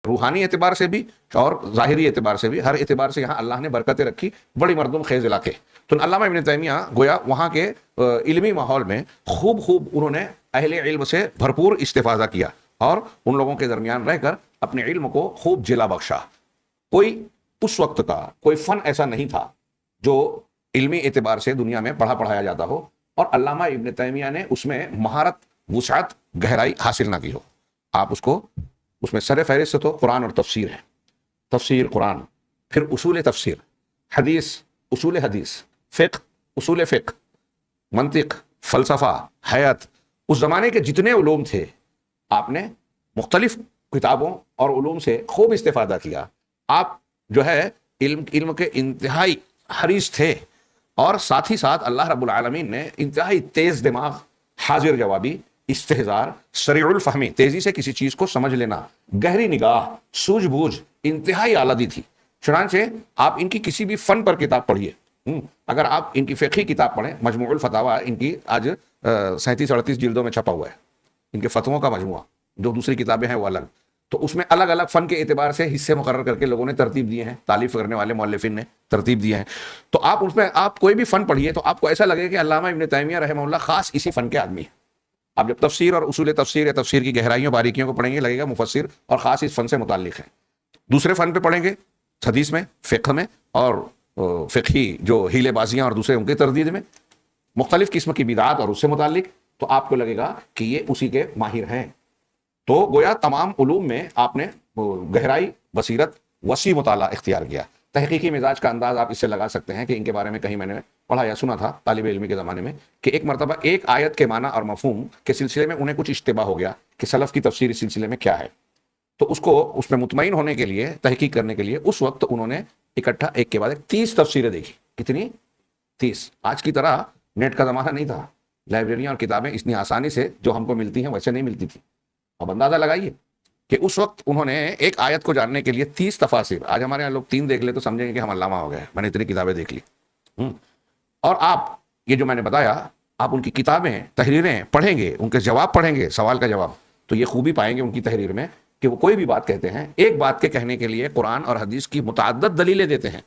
روحانی اعتبار سے بھی اور ظاہری اعتبار سے بھی، ہر اعتبار سے یہاں اللہ نے برکتیں رکھی، بڑی مردم خیز علاقے. تو علامہ ابن تیمیہ گویا وہاں کے علمی ماحول میں خوب انہوں نے اہل علم سے بھرپور استفادہ کیا اور ان لوگوں کے درمیان رہ کر اپنے علم کو خوب جلا بخشا. کوئی اس وقت کا کوئی فن ایسا نہیں تھا جو علمی اعتبار سے دنیا میں پڑھایا جاتا ہو اور علامہ ابن تیمیہ نے اس میں مہارت، وسعت، گہرائی حاصل نہ کی ہو. آپ اس میں سر فہرست تو قرآن اور تفسیر ہے. تفسیر قرآن، پھر اصول تفسیر، حدیث، اصول حدیث، فقہ، اصول فقہ، منطق، فلسفہ، حیات. اس زمانے کے جتنے علوم تھے آپ نے مختلف کتابوں اور علوم سے خوب استفادہ کیا. آپ جو ہے علم کے انتہائی حریص تھے اور ساتھ ہی ساتھ اللہ رب العالمین نے انتہائی تیز دماغ، حاضر جوابی، استحضار، سریع الفہمی، تیزی سے کسی چیز کو سمجھ لینا، گہری نگاہ، سوجھ بوجھ انتہائی اعلیٰ دی تھی. چنانچہ آپ ان کی کسی بھی فن پر کتاب پڑھیے، اگر آپ ان کی فقہی کتاب پڑھیں، مجموع الفتاوی ان کی آج 37-38 جلدوں میں چھپا ہوا ہے، ان کے فتووں کا مجموعہ. جو دوسری کتابیں ہیں وہ الگ. تو اس میں الگ الگ فن کے اعتبار سے حصے مقرر کر کے لوگوں نے ترتیب دیے ہیں، تالیف کرنے والے مؤلفین نے ترتیب دیے ہیں. تو آپ اس میں آپ کوئی بھی فن پڑھیے تو آپ کو ایسا لگے کہ علامہ ابن تیمیہ رحمہ اللہ خاص اسی فن کے آدمی ہیں. آپ جب تفسیر اور اصول تفسیر یا تفسیر کی گہرائیوں باریکیوں کو پڑھیں گے لگے گا مفسر اور خاص اس فن سے متعلق ہے. دوسرے فن پہ پڑھیں گے، حدیث میں، فقہ میں اور فقہی جو ہیلے بازیاں اور دوسرے ان کی تردید میں، مختلف قسم کی بدعات اور اس سے متعلق، تو آپ کو لگے گا کہ یہ اسی کے ماہر ہیں. تو گویا تمام علوم میں آپ نے گہرائی، بصیرت، وسیع مطالعہ اختیار کیا. تحقیقی مزاج کا انداز آپ اس سے لگا سکتے ہیں کہ ان کے بارے میں کہیں میں نے پڑھا یا سنا تھا طالب علمی کے زمانے میں کہ ایک مرتبہ ایک آیت کے معنی اور مفہوم کے سلسلے میں انہیں کچھ اشتباہ ہو گیا کہ سلف کی تفسیر اس سلسلے میں کیا ہے. تو اس میں مطمئن ہونے کے لیے، تحقیق کرنے کے لیے اس وقت انہوں نے اکٹھا ایک کے بعد ایک 30 تفسیریں دیکھی. کتنی؟ 30. آج کی طرح نیٹ کا زمانہ نہیں تھا، لائبریریاں اور کتابیں اتنی آسانی سے جو ہم کو ملتی ہیں ویسے نہیں ملتی تھی. اب اندازہ لگائیے کہ اس وقت انہوں نے ایک آیت کو جاننے کے لیے 30 تفاسیر. آج ہمارے یہاں لوگ 3 دیکھ لے تو سمجھیں گے کہ ہم علامہ ہو گئے، میں نے اتنی کتابیں دیکھ لی. اور آپ یہ جو میں نے بتایا، آپ ان کی کتابیں، تحریریں پڑھیں گے، ان کے جواب پڑھیں گے، سوال کا جواب، تو یہ خوبی پائیں گے ان کی تحریر میں کہ وہ کوئی بھی بات کہتے ہیں، ایک بات کے کہنے کے لیے قرآن اور حدیث کی متعدد دلیلیں دیتے ہیں.